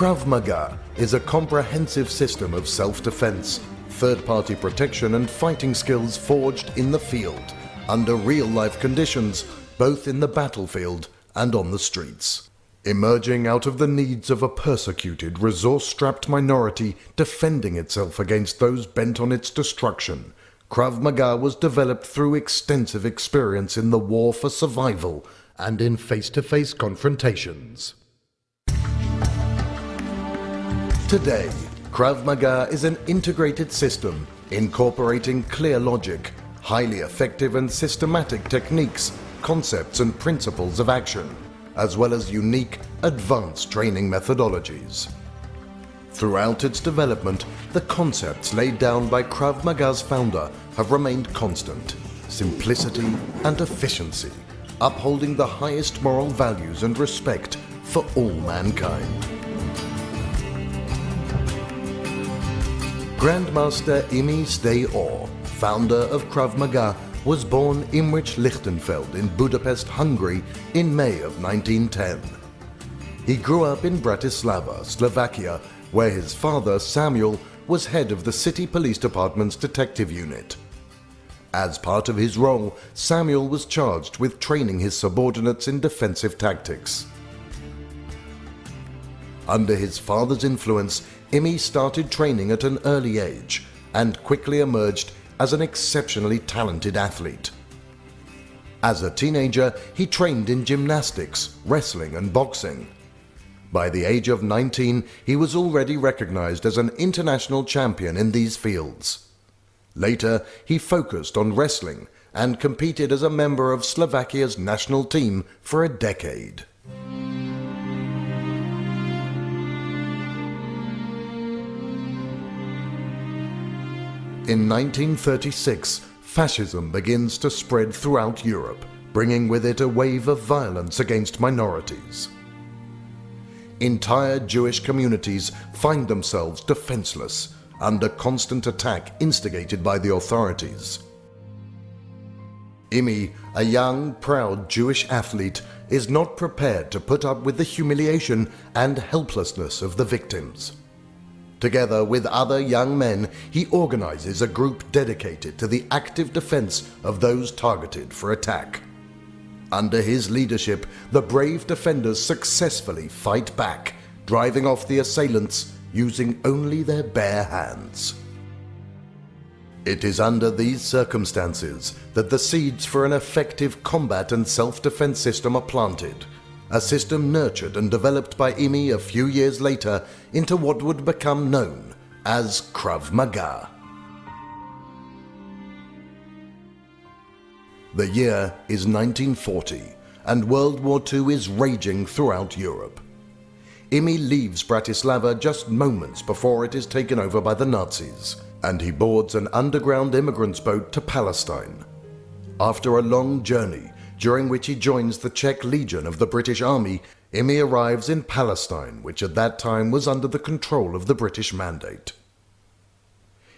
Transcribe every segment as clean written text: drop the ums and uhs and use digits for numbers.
Krav Maga is a comprehensive system of self-defense, third-party protection and fighting skills forged in the field, under real-life conditions, both in the battlefield and on the streets. Emerging out of the needs of a persecuted, resource-strapped minority defending itself against those bent on its destruction, Krav Maga was developed through extensive experience in the war for survival and in face-to-face confrontations. Today, Krav Maga is an integrated system incorporating clear logic, highly effective and systematic techniques, concepts and principles of action, as well as unique, advanced training methodologies. Throughout its development, the concepts laid down by Krav Maga's founder have remained constant: simplicity and efficiency, upholding the highest moral values and respect for all mankind. Grandmaster Imi Stay-Or, founder of Krav Maga, was born Imrich Lichtenfeld in Budapest, Hungary in May of 1910. He grew up in Bratislava, Slovakia, where his father, Samuel, was head of the city police department's detective unit. As part of his role, Samuel was charged with training his subordinates in defensive tactics. Under his father's influence, Imi started training at an early age and quickly emerged as an exceptionally talented athlete. As a teenager, he trained in gymnastics, wrestling and boxing. By the age of 19, he was already recognized as an international champion in these fields. Later, he focused on wrestling and competed as a member of Slovakia's national team for a decade. In 1936, fascism begins to spread throughout Europe, bringing with it a wave of violence against minorities. Entire Jewish communities find themselves defenseless, under constant attack instigated by the authorities. Imi, a young, proud Jewish athlete, is not prepared to put up with the humiliation and helplessness of the victims. Together with other young men, he organizes a group dedicated to the active defense of those targeted for attack. Under his leadership, the brave defenders successfully fight back, driving off the assailants using only their bare hands. It is under these circumstances that the seeds for an effective combat and self-defense system are planted, a system nurtured and developed by Imi a few years later into what would become known as Krav Maga. The year is 1940, and World War II is raging throughout Europe. Imi leaves Bratislava just moments before it is taken over by the Nazis, and he boards an underground immigrants boat to Palestine. After a long journey, during which he joins the Czech Legion of the British Army, Imi arrives in Palestine, which at that time was under the control of the British Mandate.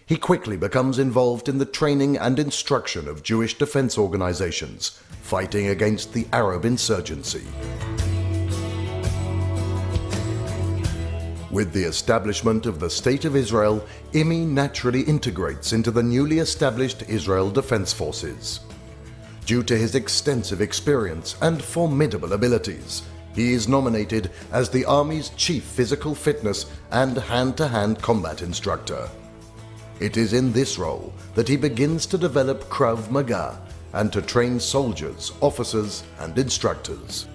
He quickly becomes involved in the training and instruction of Jewish defense organizations, fighting against the Arab insurgency. With the establishment of the State of Israel, Imi naturally integrates into the newly established Israel Defense Forces. Due to his extensive experience and formidable abilities, he is nominated as the Army's chief physical fitness and hand-to-hand combat instructor. It is in this role that he begins to develop Krav Maga and to train soldiers, officers, and instructors.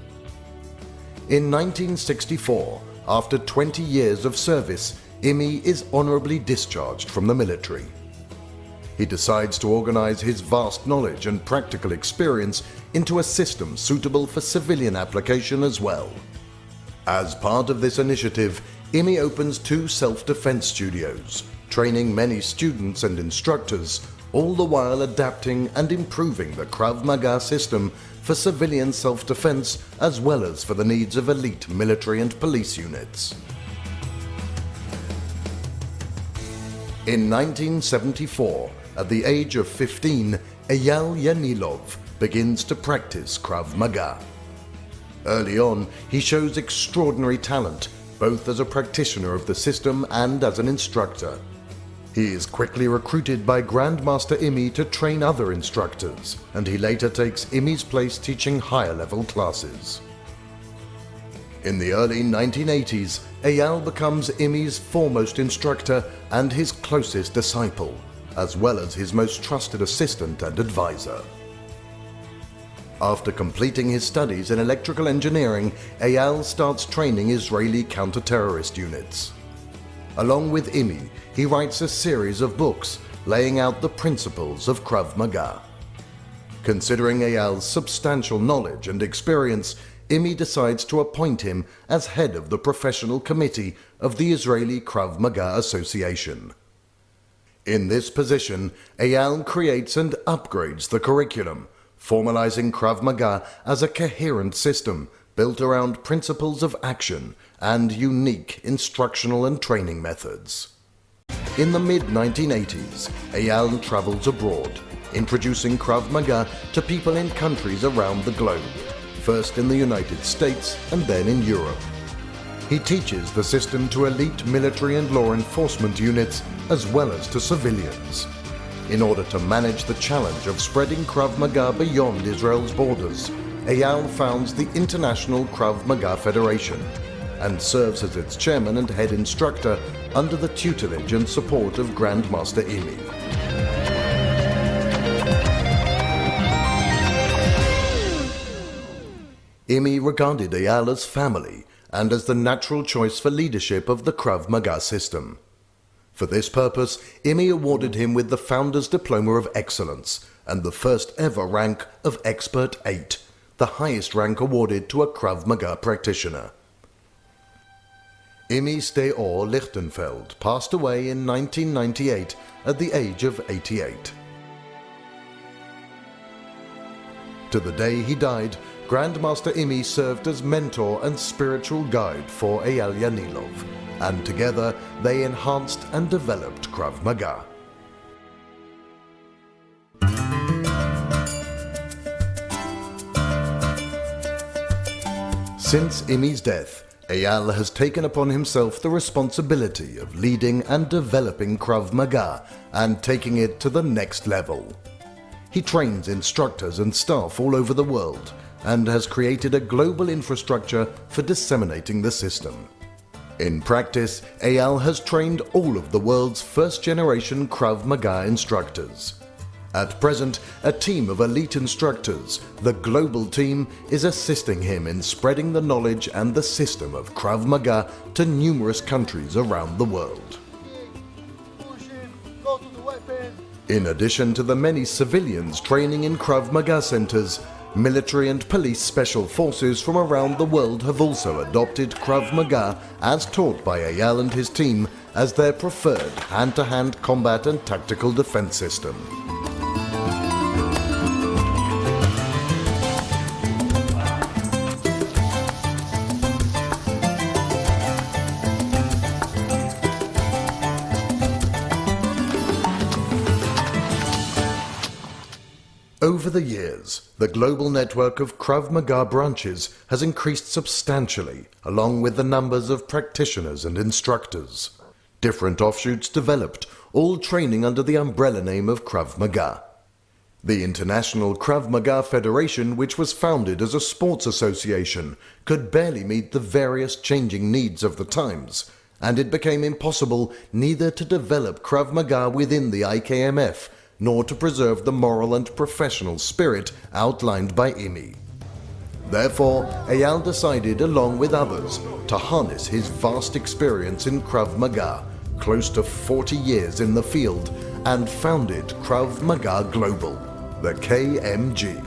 In 1964, after 20 years of service, Imi is honorably discharged from the military. He decides to organize his vast knowledge and practical experience into a system suitable for civilian application as well. As part of this initiative, Imi opens 2 self-defense studios, training many students and instructors, all the while adapting and improving the Krav Maga system for civilian self-defense as well as for the needs of elite military and police units. In 1974, at the age of 15, Eyal Yanilov begins to practice Krav Maga. Early on, he shows extraordinary talent, both as a practitioner of the system and as an instructor. He is quickly recruited by Grandmaster Imi to train other instructors, and he later takes Imi's place teaching higher-level classes. In the early 1980s, Eyal becomes Imi's foremost instructor and his closest disciple, as well as his most trusted assistant and advisor. After completing his studies in electrical engineering, Eyal starts training Israeli counter-terrorist units. Along with Imi, he writes a series of books laying out the principles of Krav Maga. Considering Eyal's substantial knowledge and experience, Imi decides to appoint him as head of the professional committee of the Israeli Krav Maga Association. In this position, Eyal creates and upgrades the curriculum, formalizing Krav Maga as a coherent system built around principles of action and unique instructional and training methods. In the mid-1980s, Eyal travels abroad, introducing Krav Maga to people in countries around the globe, first in the United States and then in Europe. He teaches the system to elite military and law enforcement units as well as to civilians. In order to manage the challenge of spreading Krav Maga beyond Israel's borders, Eyal founds the International Krav Maga Federation and serves as its chairman and head instructor under the tutelage and support of Grandmaster Imi. Imi regarded Eyal as family and as the natural choice for leadership of the Krav Maga system. For this purpose, Imi awarded him with the Founder's Diploma of Excellence and the first ever rank of Expert 8, the highest rank awarded to a Krav Maga practitioner. Imi Steor Lichtenfeld passed away in 1998 at the age of 88. To the day he died, Grandmaster Imi served as mentor and spiritual guide for Eyal Yanilov, and together they enhanced and developed Krav Maga. Since Imi's death, Eyal has taken upon himself the responsibility of leading and developing Krav Maga and taking it to the next level. He trains instructors and staff all over the world and has created a global infrastructure for disseminating the system. In practice, Eyal has trained all of the world's first-generation Krav Maga instructors. At present, a team of elite instructors, the global team, is assisting him in spreading the knowledge and the system of Krav Maga to numerous countries around the world. In addition to the many civilians training in Krav Maga centers, military and police special forces from around the world have also adopted Krav Maga as taught by Eyal and his team as their preferred hand-to-hand combat and tactical defense system. Over the years, the global network of Krav Maga branches has increased substantially, along with the numbers of practitioners and instructors. Different offshoots developed, all training under the umbrella name of Krav Maga. The International Krav Maga Federation, which was founded as a sports association, could barely meet the various changing needs of the times, and it became impossible neither to develop Krav Maga within the IKMF nor to preserve the moral and professional spirit outlined by Imi. Therefore, Eyal decided, along with others, to harness his vast experience in Krav Maga, close to 40 years in the field, and founded Krav Maga Global, the KMG.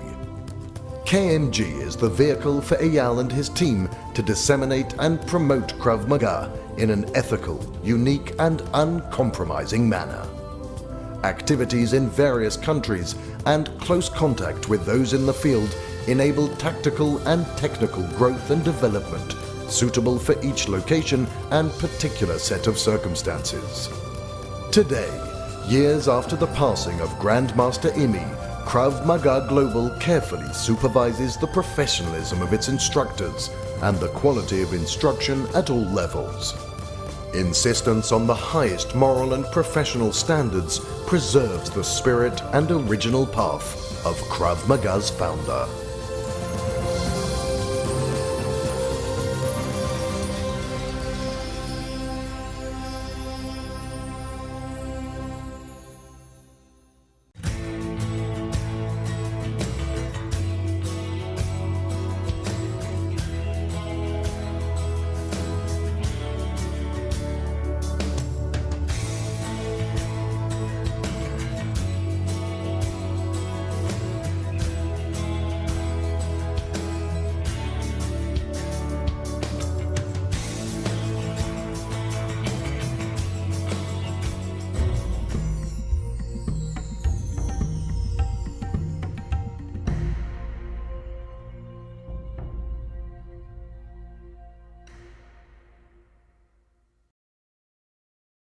KMG is the vehicle for Eyal and his team to disseminate and promote Krav Maga in an ethical, unique and uncompromising manner. Activities in various countries and close contact with those in the field enable tactical and technical growth and development suitable for each location and particular set of circumstances. Today, years after the passing of Grandmaster Imi, Krav Maga Global carefully supervises the professionalism of its instructors and the quality of instruction at all levels. Insistence on the highest moral and professional standards preserves the spirit and original path of Krav Maga's founder.